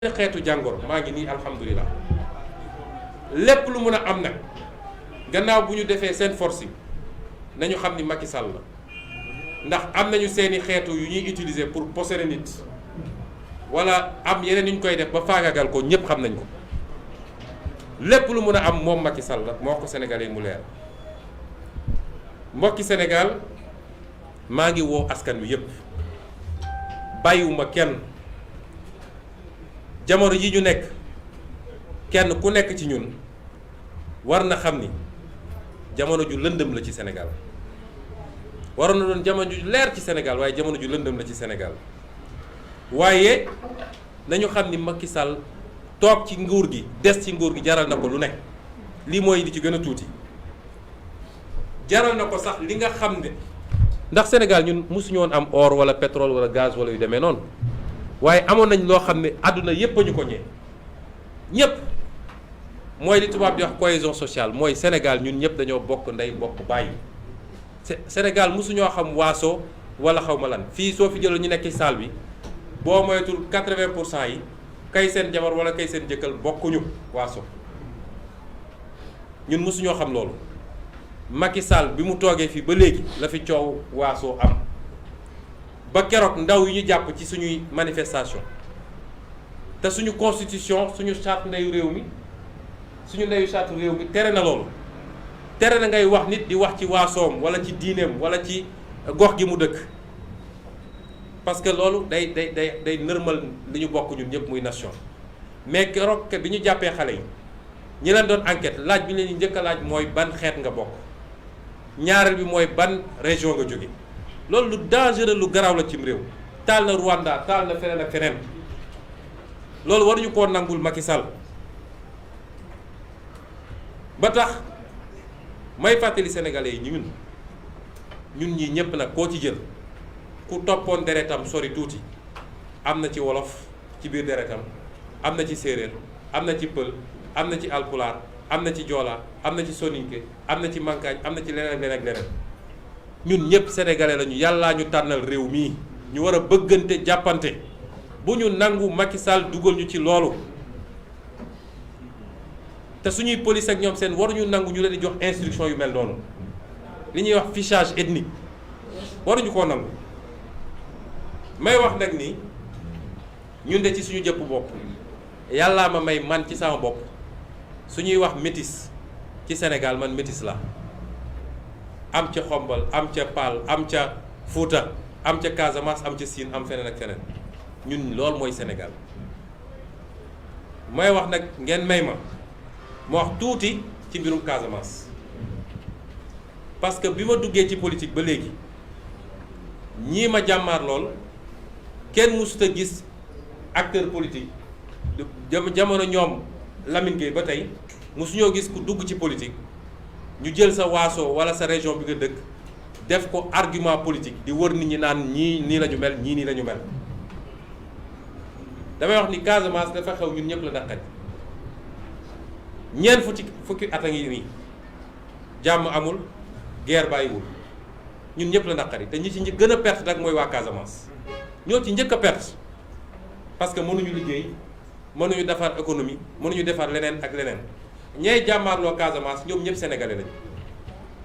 xeetu jàngoro maa ngi nii alhamdulilah lépp lu mun a am nag gannaaw bu ñu defee seen force yi nañu xam ni Macky Sall la ndax am nañu seeni xeetu yu ñuy utiliser pour posséder nit wala am yeneen yu ñu koy def ba faagagal ko ñëpp xam nañ ko lépp lu mun a am moom Macky Sall la moo ko Sénégalais mu leer mbokki Sénégal maa ngi woo askan wi yëpp bàyyiwuma kenn. jamono yi ñu nekk kenn ku nekk ci ñun war na xam ni jamono ju lëndëm la ci Sénégal waroon na doon jamono ju leer ci Sénégal waaye jamono ju lëndëm la ci Sénégal waaye nañu xam ni Macky Sall toog ci nguur gi des ci nguur gi jaral na ko lu nekk lii mooy li ci gën a tuuti jaral na ko sax li nga xam ne ndax Sénégal ñun mosuñu woon am or wala pétrole wala gaz wala yu demee noonu. waaye amoon nañ loo xam ne àdduna yépp a ñu ko ñee ñépp mooy li tubaab di wax cohésion sociale mooy Sénégal ñun ñëpp dañoo bokk ndey bokk bàyyi Sénégal mosuñoo xam waaso wala xaw ma lan fii soo fi jëloon ñu nekk ci salle bi boo moytul 80% yi kay seen jabar wala kay seen jëkkal bokkuñu waaso ñun mosuñoo xam loolu Macky Sall bi mu toogee fii ba léegi la fi coow waaso am ba keroog ndaw yi ñu jàpp ci suñuy manifestation te suñu constitution suñu charte ndeyu réew mi suñu ndeyu charte réew mi tere na loolu tere na ngay wax nit di wax ci waasoom wala ci diineem wala ci gox gi mu dëkk parce que loolu day nërmal li ñu bokk ñun ñëpp muy nation mais keroog bi ñu jàppee xale yi ñi leen doon enquête laaj bi ñu leen njëkk a laaj mooy ban xeet nga bokk ñaareel bi mooy ban région nga jóge loolu lu dangereux lu garaaw la cim réew taal na Rwanda taal na feneen ak feneen loolu waruñu koo nangul Macky Sall ba tax may fàttali sénégalais yi ñun ñii ñëpp nag koo ci jël ku toppoon deretam sori tuuti am na ci wolof ci biir deretam am na ci séeréer am na ci pël am na ci alpulaar am na ci joola am na ci soninke am na ci mankaañ am na ci leneen ak leneen ak leneen ñun ñëpp sénégalais lañu yàllaa ñu tànnal réew mii ñu war a bëggante jàppante bu ñu nangu Macky Sall dugal ñu ci loolu te suñuy police ak ñoom seen waruñu nangu ñu leen di jox instruction yu mel noonu li ñuy wax fichage ethnique waruñu koo nangu may wax nag ni ñun de ci suñu jëpp bopp yàllaa ma may man ci sama bopp suñuy wax métis ci Sénégal man métis la am ca Xombal am ca Paal am ca Fuuta am ca Casamance am ca Siin am feneen ak feneen ñun loolu mooy Sénégal may wax nag ngeen may ma wax tuuti ci mbirum Casamance parce que bi ma duggee ci politique ba léegi ñii ma jàmmaar lool kenn mësut a gis acteur politique jamono ñoom Lamine Gueye ba tey mësuñoo gis ku dugg ci politique ñu jël sa waaso wala sa région bi nga dëkk def ko argument politique di wër nit ñi naan ñii nii la ñu mel ñii nii la ñu mel damay wax ni Casamance dafa xew ñun ñëpp la naqari ñeent fukki at a ngi nii jàmm amul guerre bàyyiwul ñun ñëpp la naqari te ñi ci gën a perte nag mooy waa Casamance ñoo ci njëkk a perte parce que mënuñu liggéey mënuñu defar économie mënuñu defar leneen ak leneen ñay jàmmaarloo Casamance ñoom ñëpp sénégalais lañu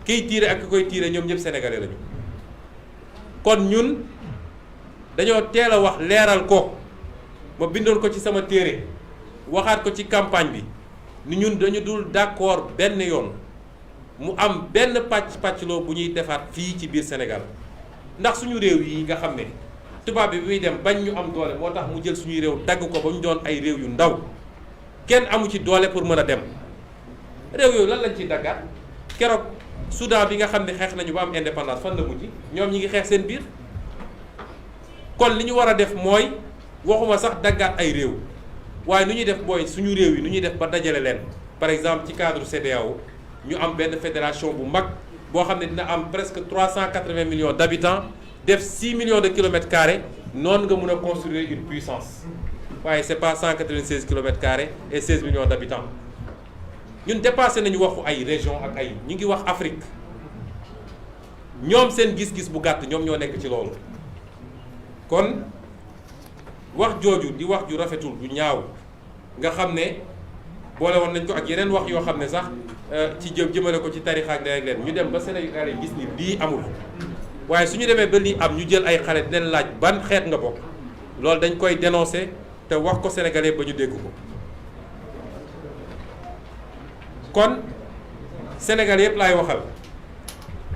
kiy tiire ak ki koy tiire ñoom ñëpp sénégalais lañu kon ñun dañoo teel a wax leeral ko ma bindoon ko ci sama téere waxaat ko ci campagne bi ni ñun dañu dul d'accord benn yoon mu am benn pàccloo bu ñuy defaat fii ci biir Sénégal ndax suñu réew yi nga xam ne tubaab bi muy dem bañ ñu am doole moo tax mu jël suñuy réew dagg ko ba ñu doon ay réew yu ndaw kenn amu ci doole pour mën a dem réew yooyu lan lañ ciy daggaat keroog Soudan bi nga xam ne xeex nañu ba am indépendance fan la mujj ñoom ñi ngi xeex seen biir kon li ñu war a def mooy waxuma sax daggaat ay réew waaye nu ñuy def booy suñu réew yi nu ñuy def ba dajale leen par exemple ci cadre CEDEAO ñu am benn fédération bu mag boo xam ne dina am presque 380 millions d'habitants def 6 millions de kilomètres carrés noonu nga mun a construire une puissance waaye c'est pas 196 kilomètres carrés et 16 millions d'habitants ñun dépassé nañu waxu ay région ak ay ñu ngi wax Afrique ñoom seen gis-gis bu gàtt ñoom ñoo nekk ci loolu kon wax jooju di wax ju rafetul du ñaaw nga xam ne boole woon nañ ko ak yeneen wax yoo xam ne sax ci jëmale ko ci tarixa ak leen ñu dem ba Sénégal yi gis ni lii amul waaye su ñu demee ba lii am ñu jël ay xale dinañ laaj ban xeet nga bokk loolu dañ koy dénoncer te wax ko sénégalais ba ñu dégg ko kon sénégalais yëpp laay waxal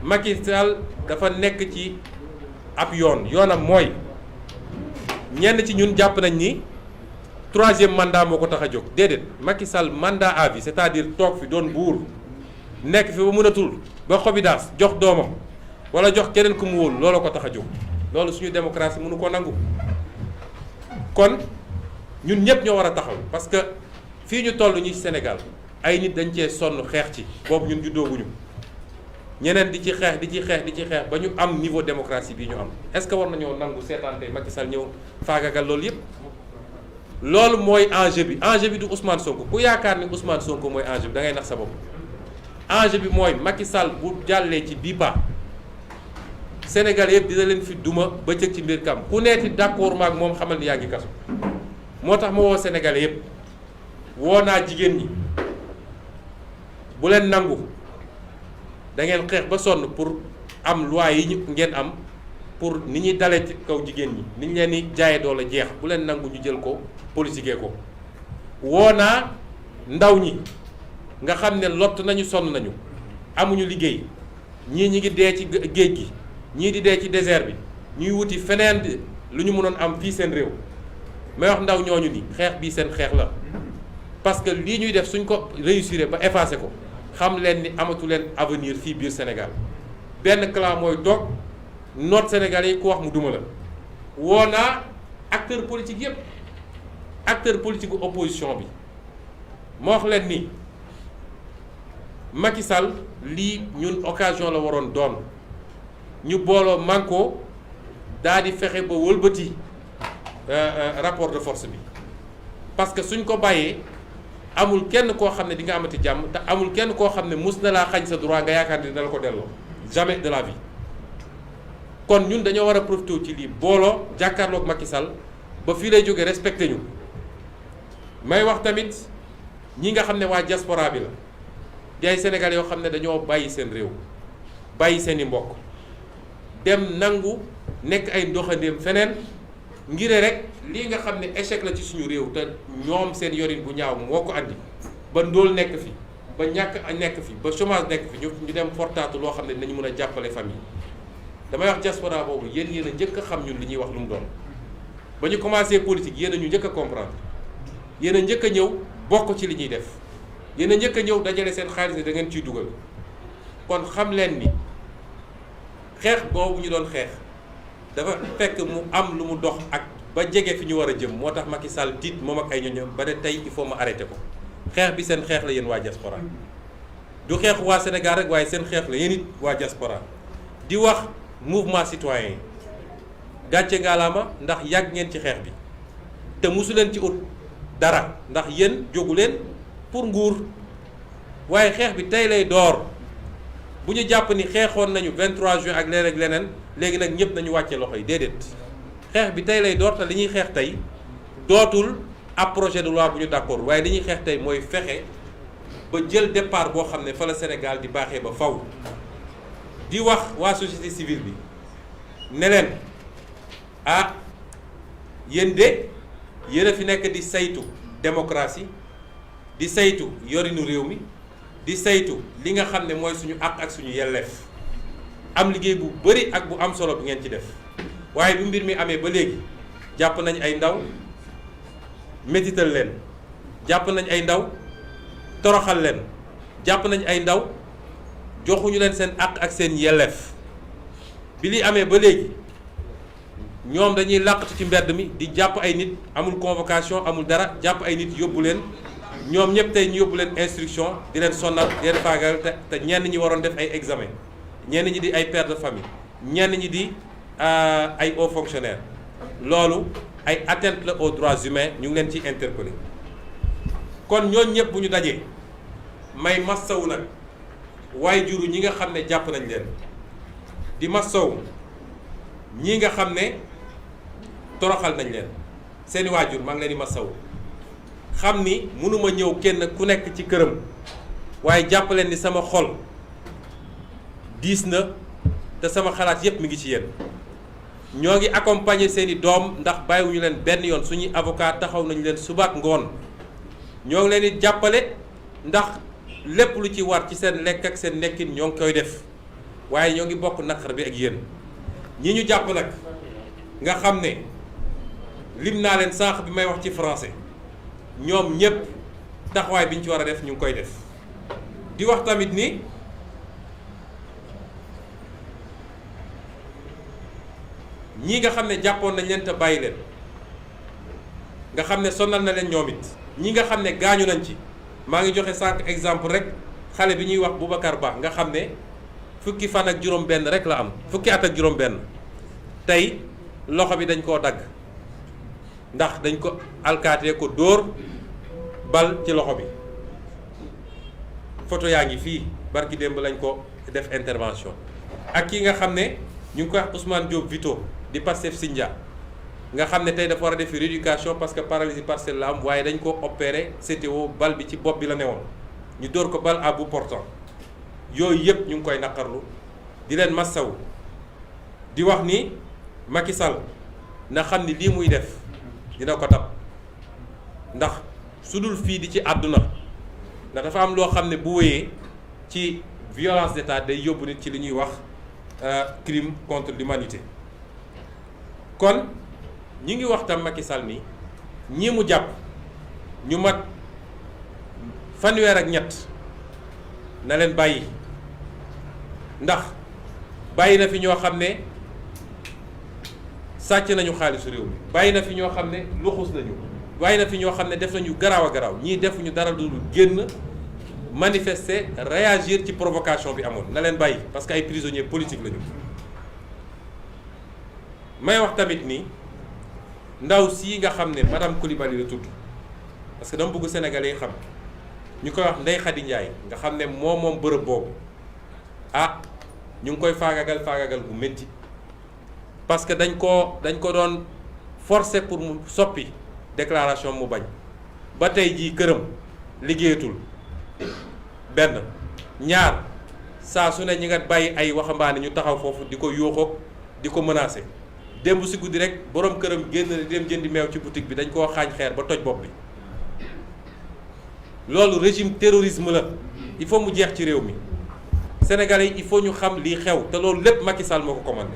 Macky Sall dafa nekk ci ab yoonam mooy ñenn ci ñun jàpp nañ ni troisième mandat moo ko tax a jóg déedéet Macky Sall mandat à vie c'est-à-dire toog fi doon buur nekk fi ba mënatul ba xobi daas jox doomam wala jox keneen ku mu wóolu loolu ko tax a jóg loolu suñu démocratie mënu ko nangu kon ñun ñëpp ñoo war a taxaw parce que fii ñu toll ñi Sénégal ay nit dañ cee sonn xeex ci boobu ñun juddooguñu ñeneen di ci xeex ba ñu am niveau démocratie bii ñu am est-ce que war nañoo nangu seetaan tey Macky Sall ñëw faagagal loolu yëpp loolu mooy enjeu bi du Ousmane Sonko ku yaakaar ni Ousmane Sonko mooy enjeu bi da ngay nax sa bopp enjeu bi mooy Macky Sall bu jàllee ci bii pa Sénégal yëpp dina leen fi duma bëccëg ci mbir kam ku neeti d'accord maag moom xamal ni yaa ngi kaso moo tax ma woo Sénégalais yëpp woo naa jigéen ñi bu leen nangu da ngeen xeex ba sonn pour am loi yi ñu ngeen am pour ni ñuy dalee ci kaw jigéen ñi ni ñu leen di jaaye doole jeex bu leen nangu ñu jël ko politiquer ko woo naa ndaw ñi nga xam ne lott nañu sonn nañu amuñu liggéey ñii ñi ngi dee ci géej gi ñii di dee ci désert bi ñuy wuti feneen lu ñu mënoon am fii seen réew may wax ndaw ñooñu ni xeex bii seen xeex la parce que lii ñuy def suñ ko réussir ba effacer ko xam leen ni amatu leen avenir fii biir Sénégal benn clan mooy toog noot Sénégalais yi ku wax mu duma la woo naa acteur politique yépp acteur politique u opposition bi moo wax leen ni Macky Sall lii ñun occasion la waroon doon ñu booloo manko daal di fexe ba wëlbati rapport de force bi parce que suñ ko bàyyee amul kenn koo xam ne di nga amati jàmm te amul kenn koo xam ne mus na laa xañ sa droit nga yaakaar ni dina la ko delloo jamais de la vie kon ñun dañoo war a profité ci lii booloo jàkkaarloog Macky Sall ba fii lay jógee respecté ñu may wax tamit ñi nga xam ne waa diaspora bi la di ay Sénégalais yoo xam ne dañoo bàyyi seen réew bàyyi seen i mbokk dem nangu nekk ay ndoxandéem feneen ngir rek lii nga xam ne échec la ci suñu réew te ñoom seen yorin bu ñaaw moo ko andi ba ndóol nekk fi ba ñàkk nekk fi ba chômage nekk fi ñu dem fortaatu loo xam ne dinañu mën a jàppale famille damay wax diaspora boobu yéen a njëkk a xam ñun li ñuy wax lu mu doon ba ñu commencé politique yéen a ñu njëkk a comprendre yéen a njëkk a ñëw bokk ci li ñuy def yéen a njëkk a ñëw dajale seen xaalis ne da ngeen ciy dugal kon xam leen ni xeex boobu ñu doon xeex dafa fekk mu am lu mu dox ak ba jege fi ñu war a jëm moo tax Macky Sall tiit moom ak ay ñoñom ba ne tey il faut ma arrêté ko xeex bi seen xeex la yéen waa diaspora du xeexu waa Sénégal rek waaye seen xeex la yéen it waa diaspora di wax mouvement citoyen yi gàcce ngaalaama ndax yàgg ngeen ci xeex bi te mosu leen ci ut dara ndax yéen jógu leen pour nguur waaye xeex bi tey lay door bu ñu jàpp ni xeexoon nañu 23 juin ak leneen ak leneen léegi nag ñëpp nañu wàcce loxo yi déedéet xeex bi tey lay door te li ñuy xeex tey dootul ab projet de loi bu ñu d'accord waaye li ñuy xeex tey mooy fexe ba jël départ boo xam ne fa la Sénégal di baaxee ba faw di wax waa société civile bi ne leen ah yéen de yéen a fi nekk di saytu démocratie di saytu yorinu réew mi di saytu li nga xam ne mooy suñu àq ak suñu yelleef am liggéey bu bari ak bu am solo bi ngeen ci def waaye bi mbir mi amee ba léegi jàpp nañ ay ndaw métital leen jàpp nañ ay ndaw toroxal leen jàpp nañ ay ndaw joxuñu leen seen àq ak seen yelleef bi li amee ba léegi ñoom dañuy làqatu ci mbedd mi di jàpp ay nit amul convocation amul dara jàpp ay nit yóbbu leen ñoom ñëpp tey ñu yóbbu leen instruction di leen sonnal di leen faagal te ñenn ñi waroon def ay examen ñenn ñi di ay pères de famille ñenn ñi di ay hauts fonctionnaires loolu ay atteinte la aux droits humains ñu ngi leen ciy interpellé kon ñooñu ñëpp bu ñu dajee may massawu nag waaye juru ñi nga xam ne jàpp nañ leen di massawu ñi nga xam ne toroxal nañ leen seeni waajur maa ngi leen di masawu xam ni mënuma ñëw kenn ku nekk ci këram waaye jàpp leen ni sama xol diis na te sama xalaat yépp mi ngi ci yéen. ñoo ngi accompagner seeni doom ndax bàyyiwuñu leen benn yoon suñuy avocat taxaw nañu leen suba ak ngoon ñoo ngi leen di jàppale ndax lépp lu ci war ci seen lekk ak seen nekkin ñoo ngi koy def waaye ñoo ngi bokk naqar bi ak yéen ñi ñu jàpp nag nga xam ne lim naa leen sànq bi may wax ci français ñoom ñépp taxawaay bi ñu ci war a def ñu ngi koy def di wax tamit ni ñii nga xam ne jàppoon nañ leen te bàyyi leen nga xam ne sonal na leen ñoom it ñi nga xam ne gaañu nañ ci maa ngi joxe sànq exemple rek xale bi ñuy wax Boubacar Ba nga xam ne fukki fan ak juróom-benn rek la am fukki at ak juróom-benn tey loxo bi dañ koo dagg ndax dañ ko alkaatee ko dóor bal ci loxo bi photo yaa ngi fii barki démb lañ ko def intervention ak ki nga xam ne ñu ngi koy wax Ousmane Diop Vito di Pastef Sindia nga xam ne tey dafa war a def rééducation parce que paralysie partielle la am waaye dañ ko opéré CTO bal bi ci bopp bi la newoon ñu dóor ko bal à bout portant yooyu yëpp ñu ngi koy naqarlu di leen massawu di wax ni Macky Sall na xam ni lii muy def dina ko dab ndax su dul fii di ci àdduna ndax dafa am loo xam ne bu wéyee ci violence d'État day yóbbu nit ci li ñuy wax crime contre l'humanité kon ñi ngi wax tam Macky Sall ni ñii mu jàpp ñu mat fanweer ak ñett na leen bàyyi ndax bàyyi na fi ñoo xam ne sàcc nañu xaalisu réew mi bàyyi na fi ñoo xam ne luxus nañu bàyyi na fi ñoo xam ne def nañu garaaw a garaaw ñii defuñu dara lu génn manifester réagir ci provocation bi amoon na leen bàyyi parce que ay prisonniers politiques lañu. may wax tamit ni ndaw sii nga xam ne madame Coulibaly la tudd parce que dama bëgg Sénégalais yi xam ñu koy wax Ndeye Khady Ndiaye nga xam ne moom bërëb boobu ñu ngi koy faagagal bu métti parce que dañ ko doon forcer pour mu soppi déclaration mu bañ ba tey jii këram liggéeyatul benn ñaar saa su ne ñi nga bàyyi ay waxambaane ñu taxaw foofu di ko yuuxoog di ko menacer démb si guddi rek borom këram génn dem jëndi meew ci boutique bi dañ koo xaañ xeer ba toj bopp bi loolu régime terrorisme la il faut mu jeex ci réew mi Sénégalais yi il faut ñu xam lii xew te loolu lépp Macky Sall moo ko commandé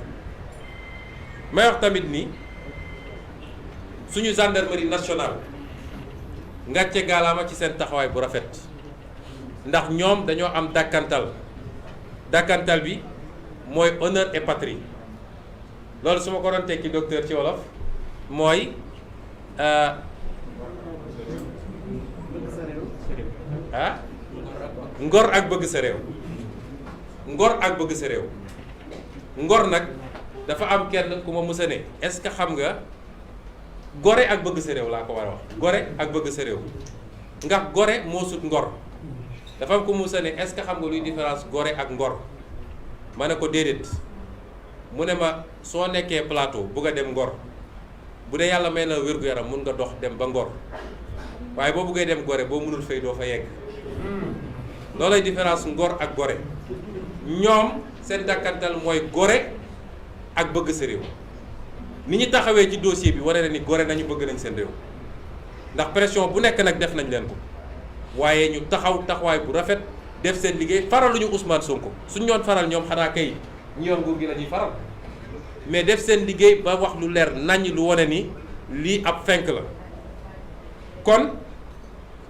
may wax tamit ni suñu gendarmerie nationale ngàcce gaalaama ci seen taxawaay bu rafet ndax ñoom dañoo am dàkkantal bi mooy honneur et patrie loolu su ma ko doon tekki docteur ci wolof mooy ngor ak bëgg sa réew ngor ak bëgg sa réew ngor nag dafa am kenn ku ma musa ne est-ce que xam nga gore ak bëgg sa réew laa ko war a wax gore ak bëgg sa réew ndax gore moo sut ngor dafa am ku musa ne est-ce que xam nga luy différence gore ak ngor ma ne ko déedéet mu ne ma soo nekkee plateau bugg a dem ngor bu dee yàlla may na wér-gu-yaram mun nga dox dem ba ngor waaye boo buggee dem gore boo mënul fay doo fa yegg loolay différence ngor ak gore ñoom seen dàkkantal mooy gore ak bëgg sa réew ni ñu taxawee ci dossier bi wane na ni gore nañu bëgg nañ seen réew ndax pression bu nekk nag def nañ leen ko waaye ñu taxawaay bu rafet def seen liggéey faraluñu Ousmane Sonko suñ ñoon faral ñoom xanaa kay ñi yor nguur gi la ñuy faral mais def seen liggéey ba wax lu leer naññ lu wane ni lii ab fenk la kon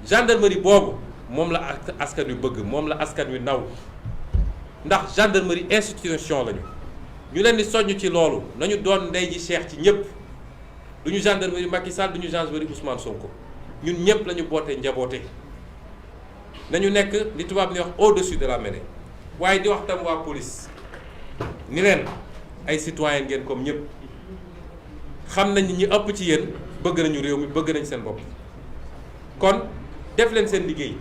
gendarmerie boobu moom la askan wi bëgg moom la askan wi naw ndax gendarmerie institution lañu ñu leen di soññ ci loolu nañu doon ndey ji Cheikh ci ñëpp duñu gendarmerie Macky Sall duñu gendarmerie Ousmane Sonko ñun ñëpp la ñu bootee njaboote nañu nekk li tubaab ni wax au-dessus de la mêlée waaye di wax tam waa police ni leen ay citoyen ngeen comme ñëpp xam nañ ñi ëpp ci yéen bëgg nañu réew mi bëgg nañ seen bopp kon def leen seen liggéey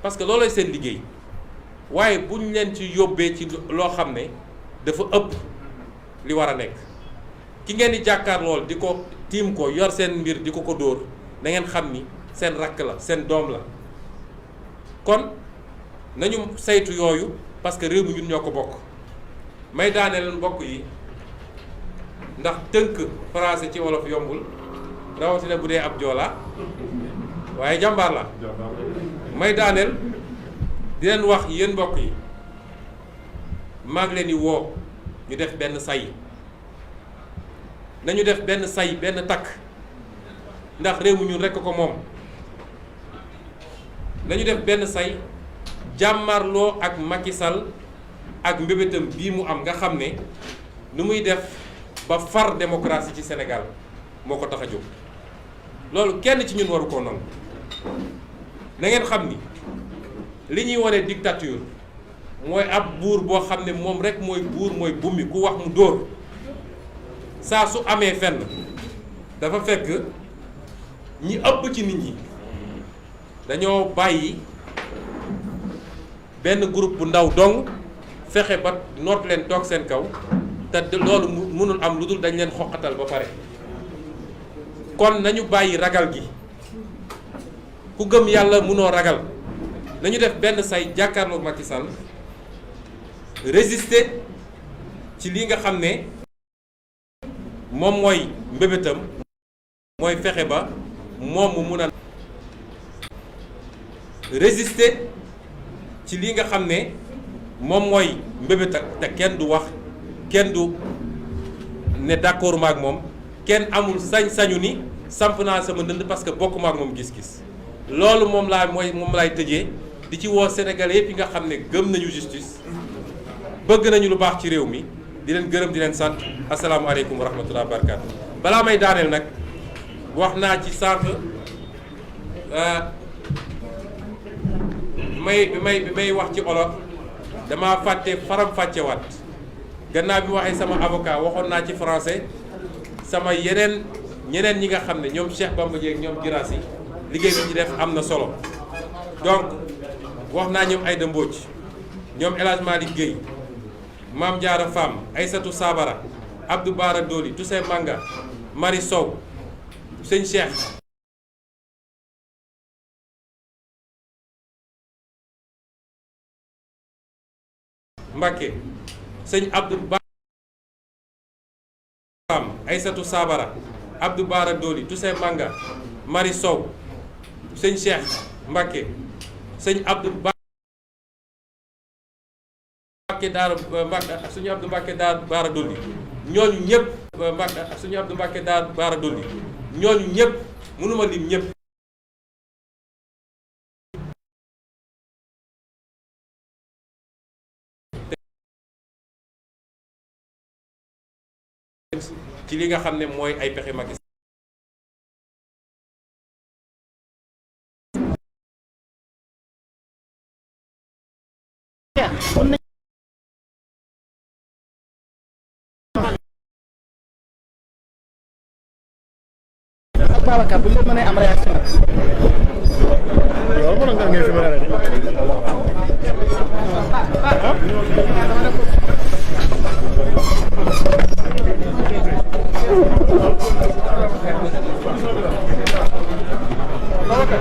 parce que loolooy seen liggéey waaye buñ leen ci yóbbee ci loo xam ne dafa ëpp li war a nekk ki ngeen di jàkkaar lool di ko tiim ko yor seen mbir di ko dóor da ngeen xam ni seen rakk la seen doom la kon nañu saytu yooyu parce que réew mi ñun ñoo ko bokk. may daaneel mbokk yi ndax tënk français ci wolof yombul rawatina bu dee ab joolaa waaye jàmbaar la may daaneel di leen wax yéen mbokk yi maa ngi leen di woo ñu def benn say nañu def benn say benn takk ndax réew mi ñun rekk ko moom nañu def benn say jàmmarloo ak Macky Sall ak mbébétam bii mu am nga xam ne nu muy def ba far démocratie ci Sénégal moo ko tax a jóg loolu kenn ci ñun waru koo nangu na ngeen xam ni li ñuy wane dictature mooy ab buur boo xam ne moom rek mooy buur mooy bummi ku wax mu dóor saa su amee fenn dafa fekk ñi ëpp ci nit ñi dañoo bàyyi benn groupe bu ndaw dong fexe ba noot leen toog seen kaw te loolu mënul am lu dul dañ leen xoqatal ba pare kon nañu bàyyi ragal gi ku gëm yàlla mënoo ragal nañu def benn say jàkkaarloo Macky Sall résister ci li nga xam ne moom mooy mbébétam mooy fexe ba moom mu mun a résister ci li nga xam ne moom mooy mbébétam te kenn du wax kenn du ne d'accord maak moom kenn amul sañ-sañu ni samp naa sama ndënd parce que bokk maak moom gis-gis loolu moom laay tëjee di ci woo Sénégalais yëpp yi nga xam ne gëm nañu justice bëgg nañu lu baax ci réew mi di leen gërëm di leen sant asalaamualeykum wa rahmatulah wa barakaatu. balaa may daaneel nag wax naa ci sànq may wax ci olof dama fàtte faram-fàccewaat gannaaw bi waxee sama avocat waxoon naa ci français sama ñeneen ñi nga xam ne ñoom Cheikh Bamba Dièye ñoom Girassi liggéey bi ci def am na solo donc wax naa ñoom Aïda Mbodj ñoom El Hadj Malick Guèye Mame Diarra Fam Aïssatou Sabara Abdou Bara Dolly Toussaint Manga Marie Sow sëñ Cheikh Mbacké sëñ Abdou Ba Fam Aïssatou Sabara Abdou Bara Dolly Toussaint Manga Marie Sow sëñ Cheikh Mbacké sëñ Abdou Ba Mbacké Daara Mbacké suñu Abdou Mbacké Daara Bara Dolly ñooñu ñëpp Mbacké suñu Abdou Mbacké Daara Bara Dolly ñooñu ñëpp mënuma lim ñëpp ci li nga xam ne mooy ay pexe Macky Babacar bu leen mënee am réaction loolu mën nga ngeen fi mën a Babacar